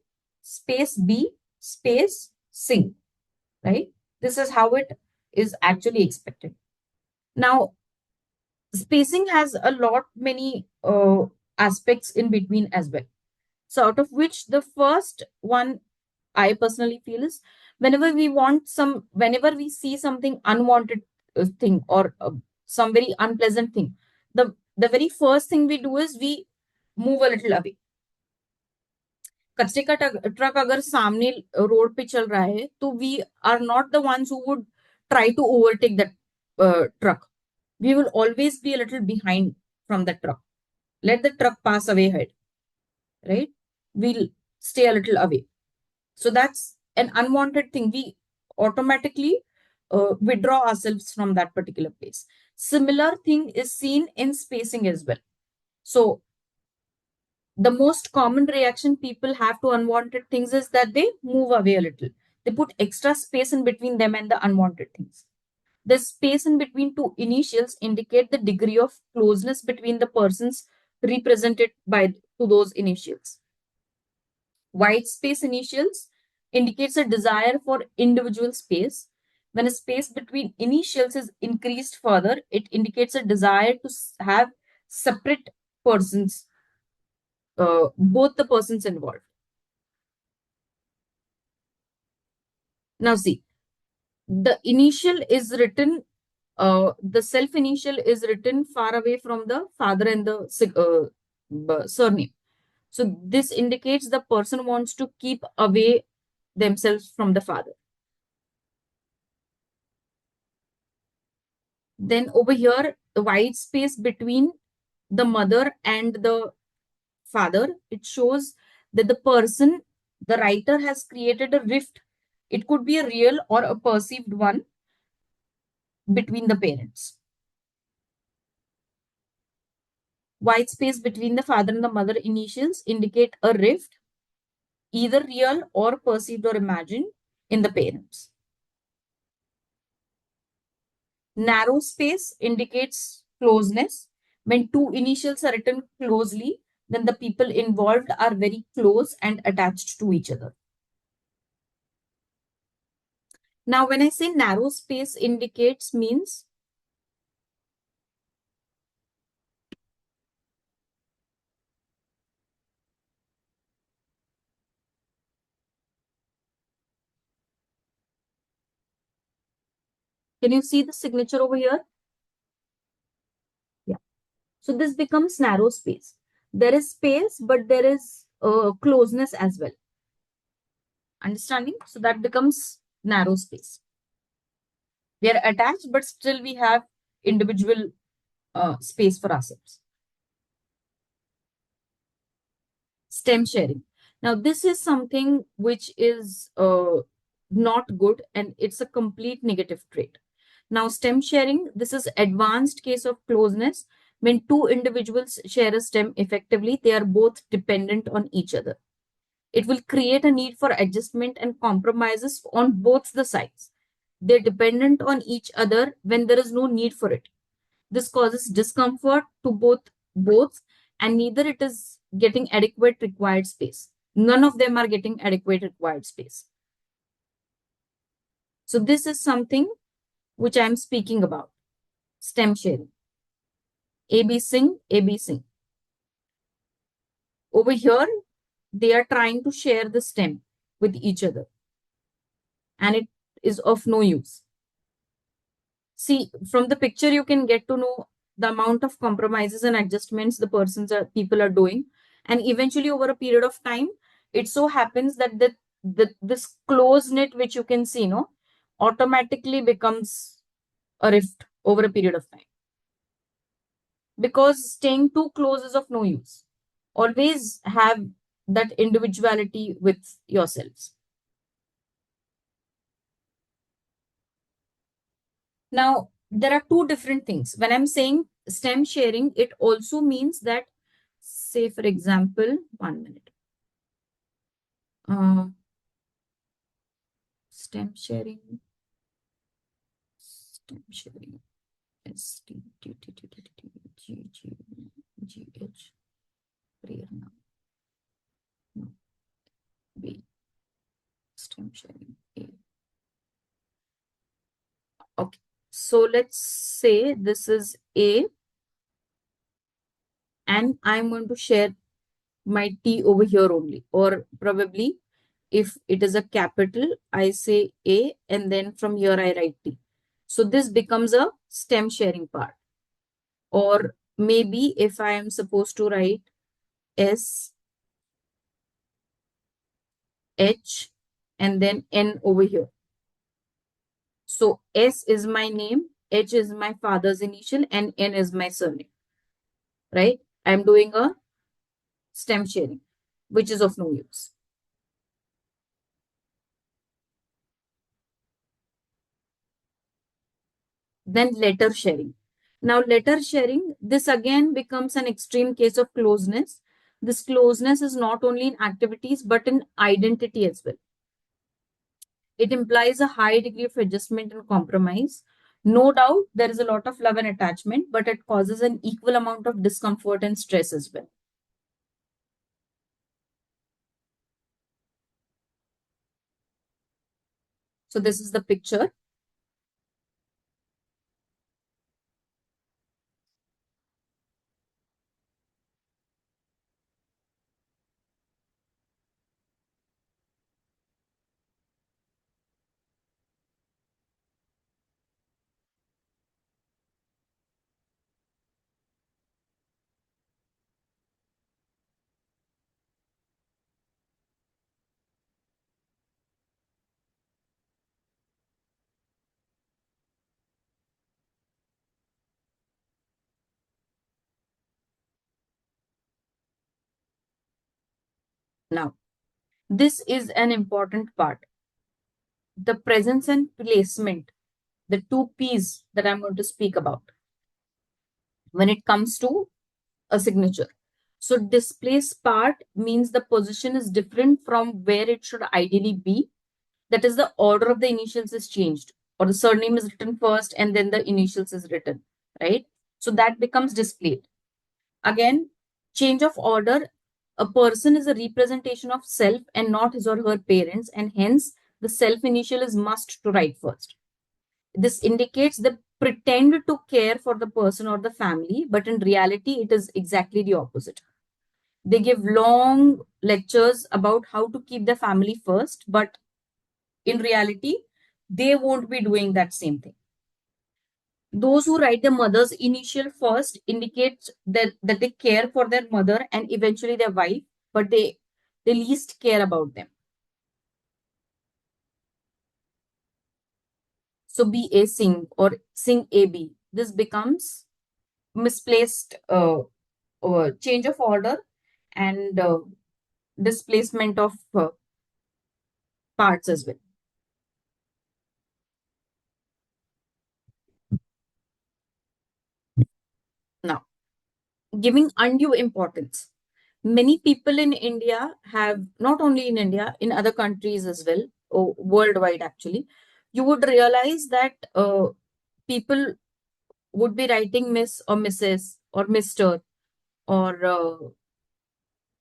space B space sing, right? This is how it is actually expected. Now, spacing has a lot many aspects in between as well. So, out of which the first one I personally feel is whenever we see something unwanted thing or some very unpleasant thing, the very first thing we do is we move a little away. कचरे का truck अगर सामने road पे चल रहा है तो we are not the ones who would try to overtake that truck. We will always be a little behind from the truck. Let the truck pass away ahead, right? We'll stay a little away. So that's an unwanted thing. We automatically withdraw ourselves from that particular place. Similar thing is seen in spacing as well. So the most common reaction people have to unwanted things is that they move away a little. They put extra space in between them and the unwanted things. The space in between two initials indicate the degree of closeness between the persons represented by to those initials. White space initials indicates a desire for individual space. When a space between initials is increased further, it indicates a desire to have separate persons, both the persons involved. Now, see, the initial is written, the self initial is written far away from the father and the surname. So, this indicates the person wants to keep away themselves from the father. Then, over here, the white space between the mother and the father, it shows that the writer has created a rift. It could be a real or a perceived one between the parents. White space between the father and the mother initials indicate a rift, either real or perceived or imagined, in the parents. Narrow space indicates closeness. When two initials are written closely, then the people involved are very close and attached to each other. Now, when I say narrow space indicates means, can you see the signature over here? Yeah. So this becomes narrow space. There is space, but there is closeness as well. Understanding? So that becomes narrow space. We are attached, but still we have individual space for ourselves. Stem sharing. Now, this is something which is not good and it's a complete negative trait. Now, stem sharing, this is advanced case of closeness. When two individuals share a stem effectively, they are both dependent on each other. It will create a need for adjustment and compromises on both the sides. They're dependent on each other when there is no need for it. This causes discomfort to both, and neither it is getting adequate required space. None of them are getting adequate required space. So this is something which I'm speaking about. Stem sharing. AB Singh, AB Singh. Over here, they are trying to share the stem with each other, and it is of no use. See, from the picture, you can get to know the amount of compromises and adjustments the people are doing. And eventually, over a period of time, it so happens that this close knit, which you can see, no, automatically becomes a rift over a period of time. Because staying too close is of no use. Always have that individuality with yourselves. Now, there are two different things. When I'm saying stem sharing, it also means that, say, for example, 1 minute. Stem sharing, stem sharing, S T T T T T T G G G H, Prerna, no, B So let's say this is A, and I'm going to share my T over here only. Or probably if it is a capital, I say A, and then from here I write T. So this becomes a stem sharing part. Or maybe if I am supposed to write S, H, and then N over here. So S is my name, H is my father's initial, and N is my surname, right? I'm doing a stem sharing, which is of no use. Then letter sharing. Now, letter sharing, this again becomes an extreme case of closeness. This closeness is not only in activities, but in identity as well. It implies a high degree of adjustment and compromise. No doubt there is a lot of love and attachment, but it causes an equal amount of discomfort and stress as well. So this is the picture. Now, this is an important part. The presence and placement, the two P's that I'm going to speak about when it comes to a signature. So displaced part means the position is different from where it should ideally be. That is, the order of the initials is changed, or the surname is written first and then the initials is written, right? So that becomes displayed. Again, change of order. A person is a representation of self and not his or her parents, and hence the self initial is must to write first. This indicates they pretend to care for the person or the family, but in reality, it is exactly the opposite. They give long lectures about how to keep the family first, but in reality, they won't be doing that same thing. Those who write the mother's initial first indicate that they care for their mother and eventually their wife, but they least care about them. So BA Singh or Singh AB, this becomes misplaced change of order and displacement of parts as well. Now, giving undue importance. Many people in India have, not only in India, in other countries as well, or worldwide actually, you would realize that people would be writing Miss or Mrs. or Mr. or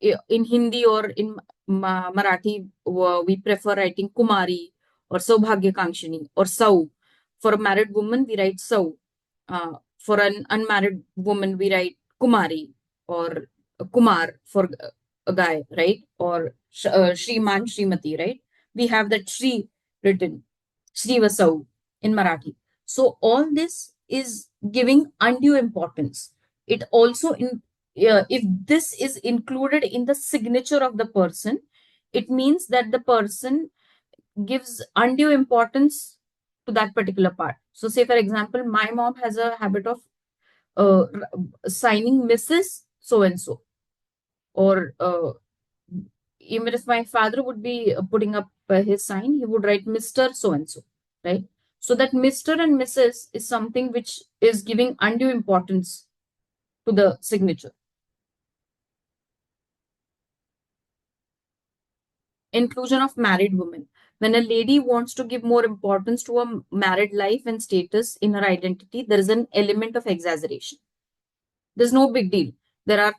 in Hindi or in Marathi, we prefer writing Kumari or Saubhagya Kankshini or Sau. For a married woman, we write Sau. For an unmarried woman, we write Kumari or Kumar for a guy, right? Or Shriman, Shrimati, right? We have that Shri written, Shri Vasau in Marathi. So all this is giving undue importance. It also if this is included in the signature of the person, it means that the person gives undue importance to that particular part. So, say for example, my mom has a habit of signing Mrs. So and so, or even if my father would be putting up his sign, he would write Mr. So and so, right? So that Mr. and Mrs. is something which is giving undue importance to the signature. Inclusion of married women. When a lady wants to give more importance to a married life and status in her identity, there is an element of exaggeration. There's no big deal. There are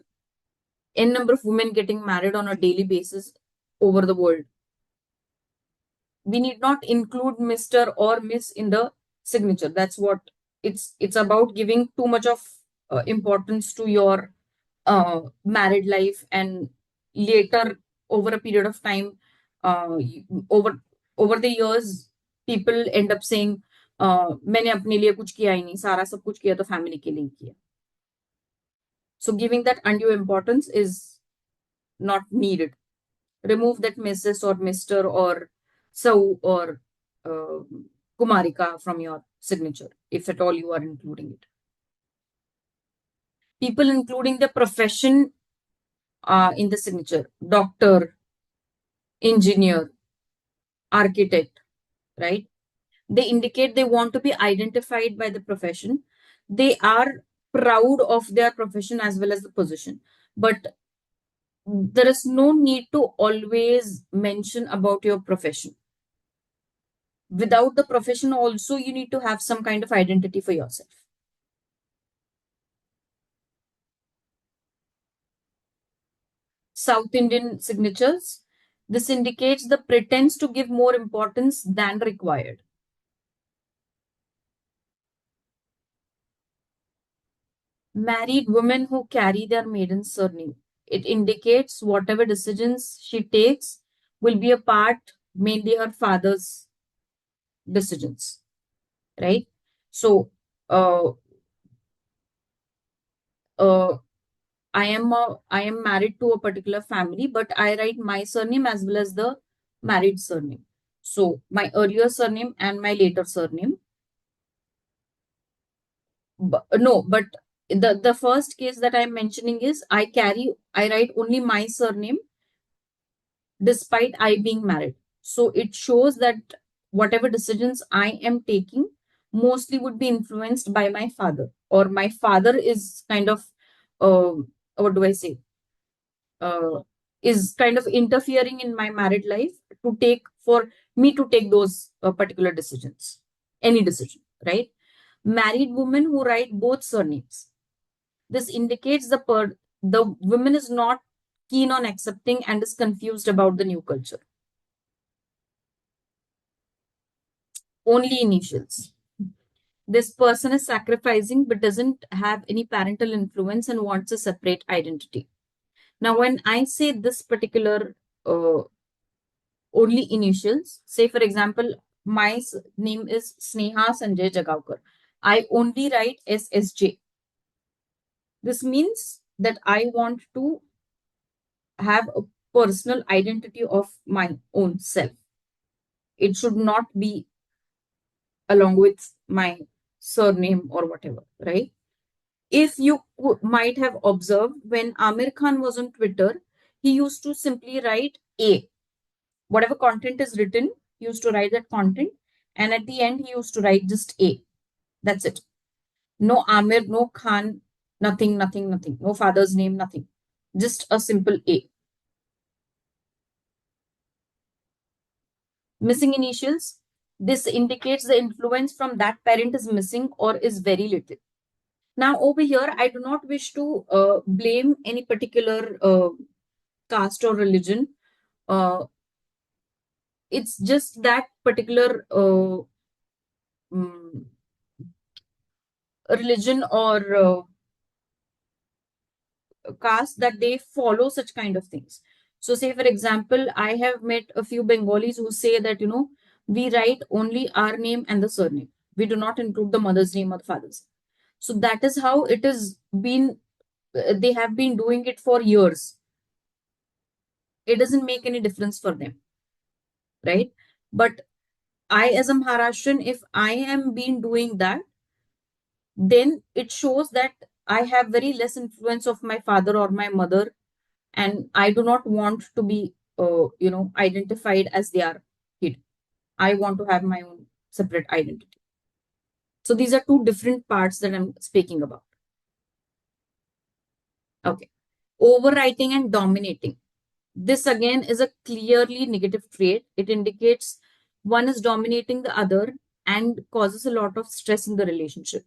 n number of women getting married on a daily basis over the world. We need not include Mr. or Miss in the signature. That's what it's about giving too much of importance to your married life, and later, over a period of time, over the years, people end up saying, मैंने अपने लिए कुछ किया ही नहीं, सारा सब कुछ किया तो फैमिली के लिए ही किया. So giving that undue importance is not needed. Remove that Mrs. or Mr. or so or uh, Kumarika from your signature, if at all you are including it. People including the profession in the signature: doctor, engineer, architect, right? They indicate they want to be identified by the profession. They are proud of their profession as well as the position. But there is no need to always mention about your profession. Without the profession, also, you need to have some kind of identity for yourself. South Indian signatures. This indicates the pretense to give more importance than required. Married women who carry their maiden surname. It indicates whatever decisions she takes will be a part, mainly her father's decisions, right? So, uh, uh, I am married to a particular family, but I write my surname as well as the married surname. So my earlier surname and my later surname. No, but the first case that I'm mentioning is I write only my surname despite I being married. So it shows that whatever decisions I am taking mostly would be influenced by my father, or my father is kind of, uh, what do I say? Is kind of interfering in my married life to take for me to take those particular decisions, any decision, right? Married women who write both surnames. This indicates the woman is not keen on accepting and is confused about the new culture. Only initials. This person is sacrificing but doesn't have any parental influence and wants a separate identity. Now, when I say this particular uh, only initials, say for example, my name is Sneha Sanjay Jagaukar. I only write SSJ. This means that I want to have a personal identity of my own self. It should not be along with my surname or whatever, right? If you might have observed, when Amir Khan was on Twitter, he used to simply write A. Whatever content is written, he used to write that content. And at the end, he used to write just A. That's it. No Amir, no Khan, nothing, nothing, nothing. No father's name, nothing. Just a simple A. Missing initials. This indicates the influence from that parent is missing or is very little. Now, over here, I do not wish to blame any particular caste or religion. Uh, it's just that particular mm, religion or caste that they follow such kind of things. So, say for example, I have met a few Bengalis who say that, we write only our name and the surname. We do not include the mother's name or the father's. So that is how it has been. They have been doing it for years. It doesn't make any difference for them, right? But I, as a Maharashtrian, if I am been doing that, then it shows that I have very less influence of my father or my mother, and I do not want to be, identified as their kid. I want to have my own separate identity. So these are two different parts that I'm speaking about. Okay. Overwriting and dominating. This again is a clearly negative trait. It indicates one is dominating the other and causes a lot of stress in the relationship.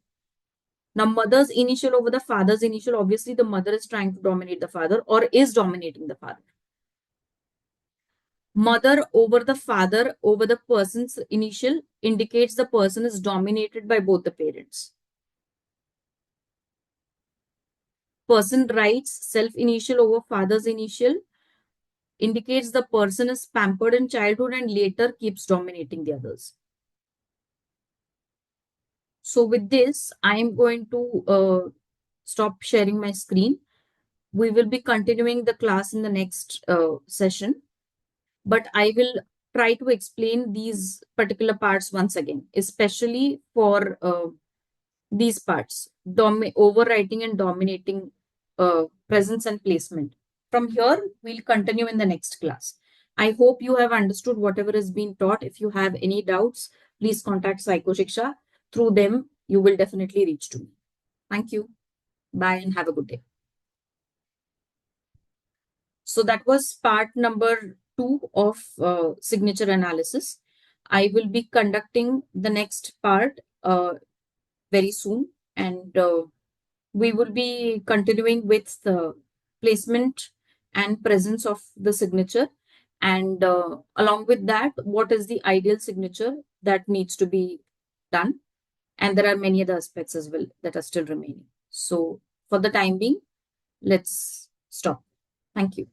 Now, mother's initial over the father's initial, obviously, the mother is trying to dominate the father or is dominating the father. Mother over the father over the person's initial indicates the person is dominated by both the parents. person writes self initial over father's initial, indicates the person is pampered in childhood and later keeps dominating the others. So with this, I am going to stop sharing my screen. We will be continuing the class in the next session, but I will try to explain these particular parts once again, especially for these parts, overwriting and dominating, presence and placement. From here, we'll continue in the next class. I hope you have understood whatever is being taught. If you have any doubts, please contact Psychoshiksha. Through them, you will definitely reach to me. Thank you. Bye and have a good day. So that was part number 2 of signature analysis. I will be conducting the next part very soon, and we will be continuing with the placement and presence of the signature. And along with that, what is the ideal signature that needs to be done? And there are many other aspects as well that are still remaining. So, for the time being, let's stop. Thank you.